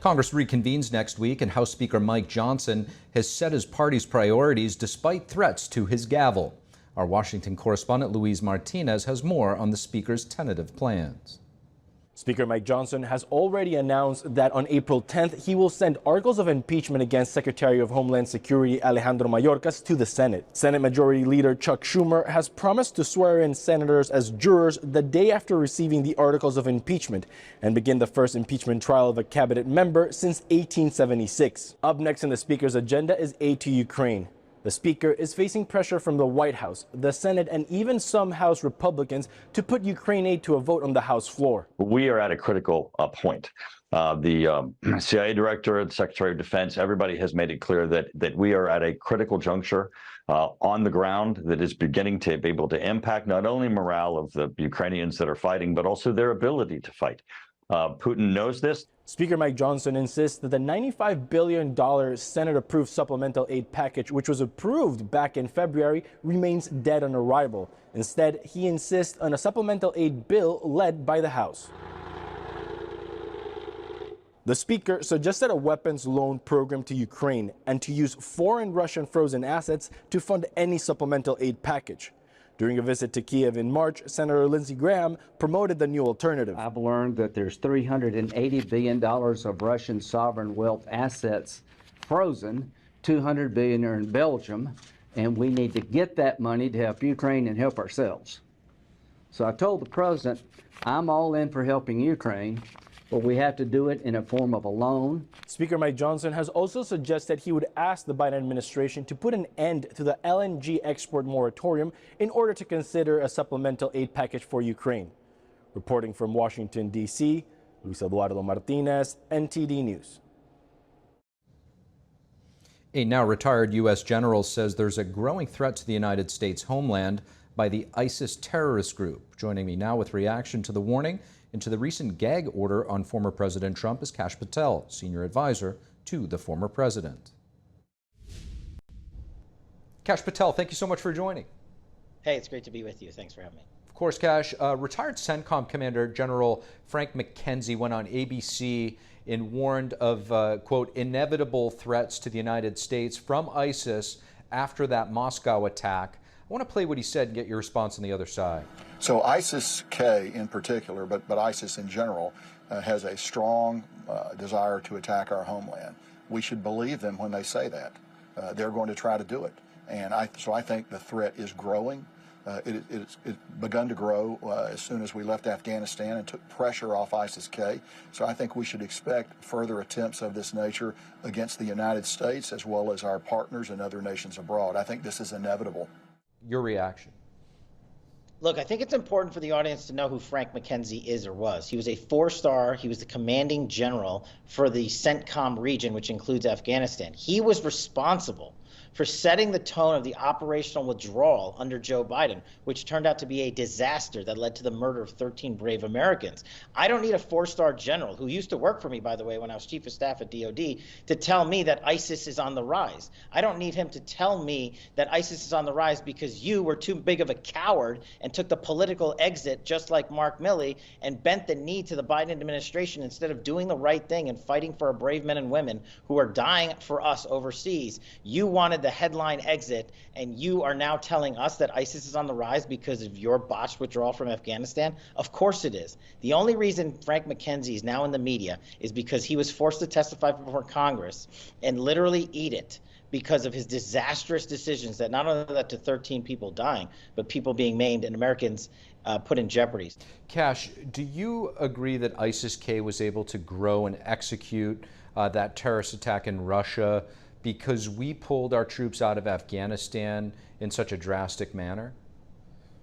Congress reconvenes next week, and House Speaker Mike Johnson has set his party's priorities despite threats to his gavel. Our Washington correspondent Luis Martinez has more on the Speaker's tentative plans. Speaker Mike Johnson has already announced that on April 10th, he will send articles of impeachment against Secretary of Homeland Security Alejandro Mayorkas to the Senate. Senate Majority Leader Chuck Schumer has promised to swear in senators as jurors the day after receiving the articles of impeachment and begin the first impeachment trial of a cabinet member since 1876. Up next in the Speaker's agenda is aid to Ukraine. The Speaker is facing pressure from the White House, the Senate, and even some House Republicans to put Ukraine aid to a vote on the House floor. We are at a critical point. The CIA director, the Secretary of Defense, everybody has made it clear that we are at a critical juncture on the ground that is beginning to be able to impact not only morale of the Ukrainians that are fighting, but also their ability to fight. Putin knows this. Speaker Mike Johnson insists that the $95 billion Senate-approved supplemental aid package, which was approved back in February, remains dead on arrival. Instead, he insists on a supplemental aid bill led by the House. The Speaker suggested a weapons loan program to Ukraine and to use foreign Russian frozen assets to fund any supplemental aid package. During a visit to Kiev in March, Senator Lindsey Graham promoted the new alternative. I've learned that there's $380 billion of Russian sovereign wealth assets frozen, $200 billion are in Belgium, and we need to get that money to help Ukraine and help ourselves. So I told the president, I'm all in for helping Ukraine, but we have to do it in a form of a loan. Speaker Mike Johnson has also suggested he would ask the Biden administration to put an end to the LNG export moratorium in order to consider a supplemental aid package for Ukraine. Reporting from Washington, D.C., Luis Martinez, NTD News. A now retired U.S. general says there's a growing threat to the United States homeland by the ISIS terrorist group. Joining me now with reaction to the warning into the recent gag order on former President Trump is Kash Patel, senior advisor to the former president. Kash Patel, thank you so much for joining. Hey, it's great to be with you. Thanks for having me. Of course, Kash. Retired CENTCOM Commander General Frank McKenzie went on ABC and warned of, quote, inevitable threats to the United States from ISIS after that Moscow attack. I want to play what he said and get your response on the other side. So ISIS-K in particular, but ISIS in general, has a strong desire to attack our homeland. We should believe them when they say that. They're going to try to do it. And so I think the threat is growing. It's begun to grow as soon as we left Afghanistan and took pressure off ISIS-K. So I think we should expect further attempts of this nature against the United States as well as our partners and other nations abroad. I think this is inevitable. Your reaction? Look, I think it's important for the audience to know who Frank McKenzie is or was. He was a four-star. He was the commanding general for the CENTCOM region, which includes Afghanistan. He was responsible for setting the tone of the operational withdrawal under Joe Biden, which turned out to be a disaster that led to the murder of 13 brave Americans. I don't need a four-star general, who used to work for me, by the way, when I was chief of staff at DOD, to tell me that ISIS is on the rise. I don't need him to tell me that ISIS is on the rise because you were too big of a coward and took the political exit, just like Mark Milley, and bent the knee to the Biden administration instead of doing the right thing and fighting for our brave men and women who are dying for us overseas. You wanted the headline exit, and you are now telling us that ISIS is on the rise because of your botched withdrawal from Afghanistan? Of course it is. The only reason Frank McKenzie is now in the media is because he was forced to testify before Congress and literally eat it because of his disastrous decisions that not only led to 13 people dying, but people being maimed and Americans put in jeopardy. Kash, do you agree that ISIS-K was able to grow and execute that terrorist attack in Russia because we pulled our troops out of Afghanistan in such a drastic manner?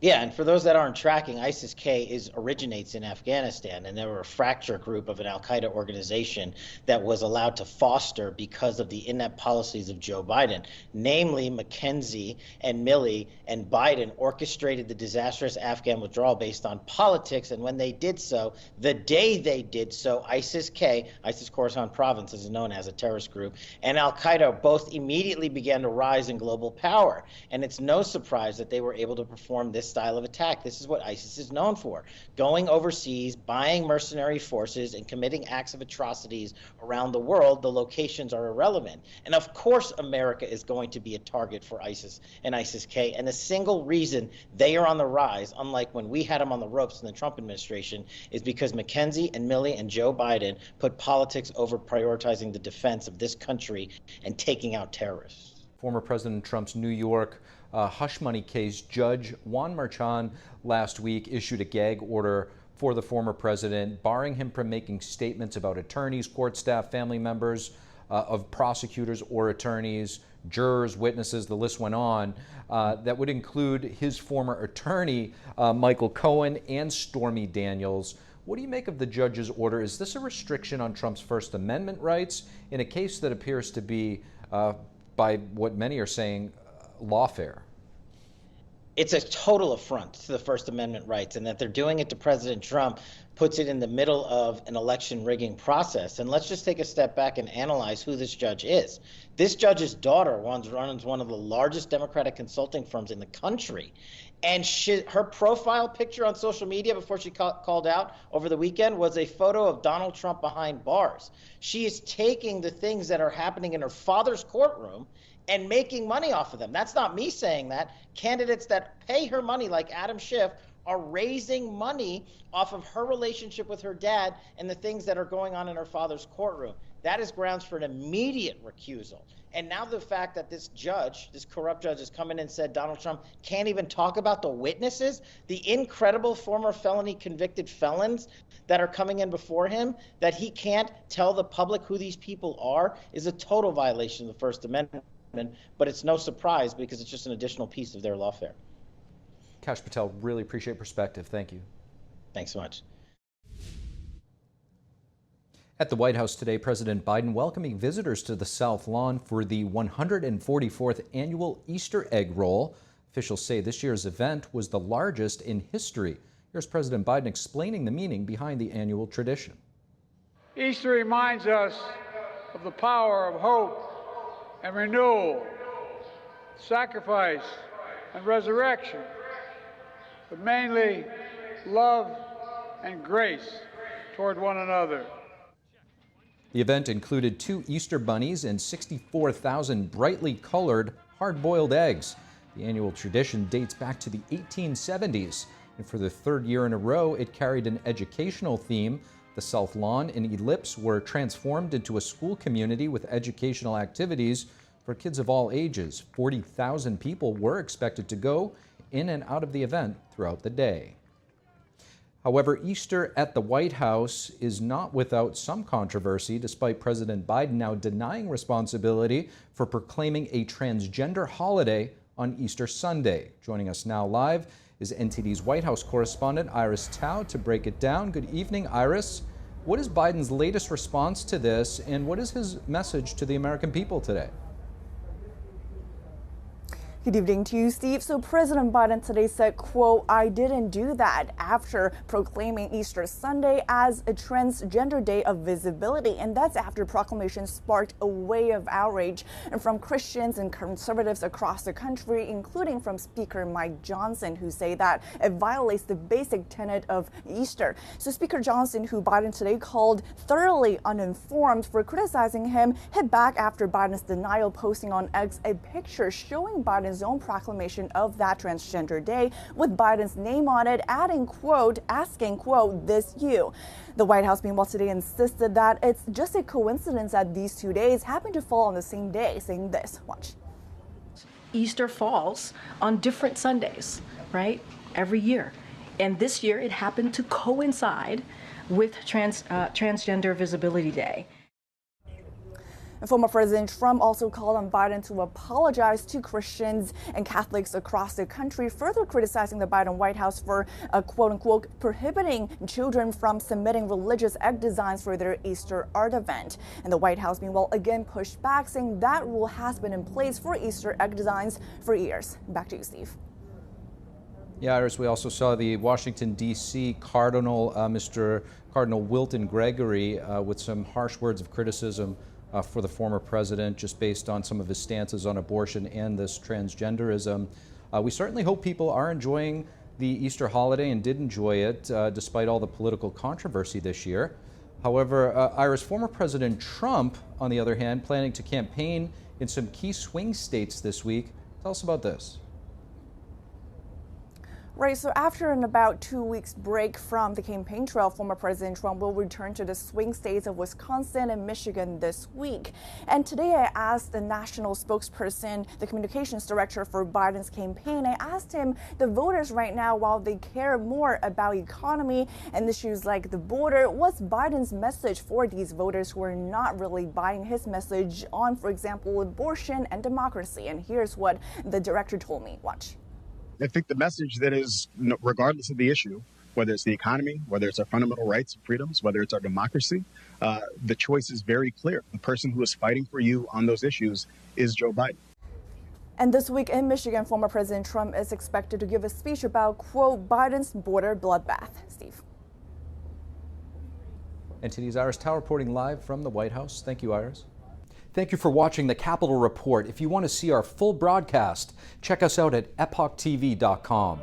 Yeah, and for those that aren't tracking, ISIS-K originates in Afghanistan, and they were a fracture group of an al-Qaeda organization that was allowed to foster because of the inept policies of Joe Biden. Namely, McKenzie and Milley and Biden orchestrated the disastrous Afghan withdrawal based on politics, and when they did so, the day they did so, ISIS-K, ISIS Khorasan Province is known as a terrorist group, and al-Qaeda both immediately began to rise in global power. And it's no surprise that they were able to perform this style of attack. This is what ISIS is known for: going overseas, buying mercenary forces, and committing acts of atrocities around the world. The locations are irrelevant. And of course, America is going to be a target for ISIS and ISIS-K. And the single reason they are on the rise, unlike when we had them on the ropes in the Trump administration, is because Mackenzie and Milley and Joe Biden put politics over prioritizing the defense of this country and taking out terrorists. Former President Trump's New York hush money case judge Juan Merchan last week issued a gag order for the former president, barring him from making statements about attorneys, court staff, family members of prosecutors or attorneys, jurors, witnesses, the list went on. That would include his former attorney, Michael Cohen, and Stormy Daniels. What do you make of the judge's order? Is this a restriction on Trump's First Amendment rights in a case that appears to be, by what many are saying, lawfare? It's a total affront to the First Amendment rights, and that they're doing it to President Trump puts it in the middle of an election rigging process. And let's just take a step back and analyze who this judge is. This judge's daughter runs one of the largest Democratic consulting firms in the country. And her profile picture on social media before she called out over the weekend was a photo of Donald Trump behind bars. She is taking the things that are happening in her father's courtroom and making money off of them. That's not me saying that. Candidates that pay her money, like Adam Schiff, are raising money off of her relationship with her dad and the things that are going on in her father's courtroom. That is grounds for an immediate recusal. And now the fact that this judge, this corrupt judge, has come in and said Donald Trump can't even talk about the witnesses, the incredible former felony convicted felons that are coming in before him, that he can't tell the public who these people are, is a total violation of the First Amendment. But it's no surprise because it's just an additional piece of their lawfare. Kash Patel, really appreciate perspective. Thank you. Thanks so much. At the White House today, President Biden welcoming visitors to the South Lawn for the 144th annual Easter egg roll. Officials say this year's event was the largest in history. Here's President Biden explaining the meaning behind the annual tradition. Easter reminds us of the power of hope and renewal, sacrifice and resurrection, but mainly love and grace toward one another. The event included 2 Easter bunnies and 64,000 brightly colored hard-boiled eggs. The annual tradition dates back to the 1870s, and for the 3rd year in a row, it carried an educational theme. The South Lawn and Ellipse were transformed into a school community with educational activities for kids of all ages. 40,000 people were expected to go in and out of the event throughout the day. However, Easter at the White House is not without some controversy, despite President Biden now denying responsibility for proclaiming a transgender holiday on Easter Sunday. Joining us now live is NTD's White House correspondent Iris Tao to break it down. Good evening, Iris. What is Biden's latest response to this, and what is his message to the American people today? Good evening to you, Steve. So President Biden today said, quote, "I didn't do that," after proclaiming Easter Sunday as a transgender day of visibility. And that's after proclamation sparked a wave of outrage from Christians and conservatives across the country, including from Speaker Mike Johnson, who say that it violates the basic tenet of Easter. So Speaker Johnson, who Biden today called thoroughly uninformed for criticizing him, hit back after Biden's denial, posting on X a picture showing Biden's own proclamation of that transgender day with Biden's name on it, adding, quote, asking, quote, "this you?" The White House, meanwhile, today insisted that it's just a coincidence that these 2 days happen to fall on the same day, saying this. Watch. Easter falls on different Sundays, right? Every year. And this year it happened to coincide with Transgender Visibility Day. And former President Trump also called on Biden to apologize to Christians and Catholics across the country, further criticizing the Biden White House for, quote unquote, prohibiting children from submitting religious egg designs for their Easter art event. And the White House, meanwhile, again pushed back, saying that rule has been in place for Easter egg designs for years. Back to you, Steve. Yeah, Iris, we also saw the Washington, D.C. Cardinal, Mr. Cardinal Wilton Gregory, with some harsh words of criticism for the former president, just based on some of his stances on abortion and this transgenderism. We certainly hope people are enjoying the Easter holiday and did enjoy it despite all the political controversy this year. However, Ira's former President Trump, on the other hand, planning to campaign in some key swing states this week. Tell us about this. Right, so after an about 2 weeks break from the campaign trail, former President Trump will return to the swing states of Wisconsin and Michigan this week. And today I asked the national spokesperson, the communications director for Biden's campaign, I asked him the voters right now, while they care more about economy and issues like the border, what's Biden's message for these voters who are not really buying his message on, for example, abortion and democracy? And here's what the director told me. Watch. I think the message that is, regardless of the issue, whether it's the economy, whether it's our fundamental rights and freedoms, whether it's our democracy, the choice is very clear. The person who is fighting for you on those issues is Joe Biden. And this week in Michigan, former President Trump is expected to give a speech about, quote, Biden's border bloodbath. Steve. And today's Iris Tao reporting live from the White House. Thank you, Iris. Thank you for watching the Capitol Report. If you want to see our full broadcast, check us out at epochtv.com.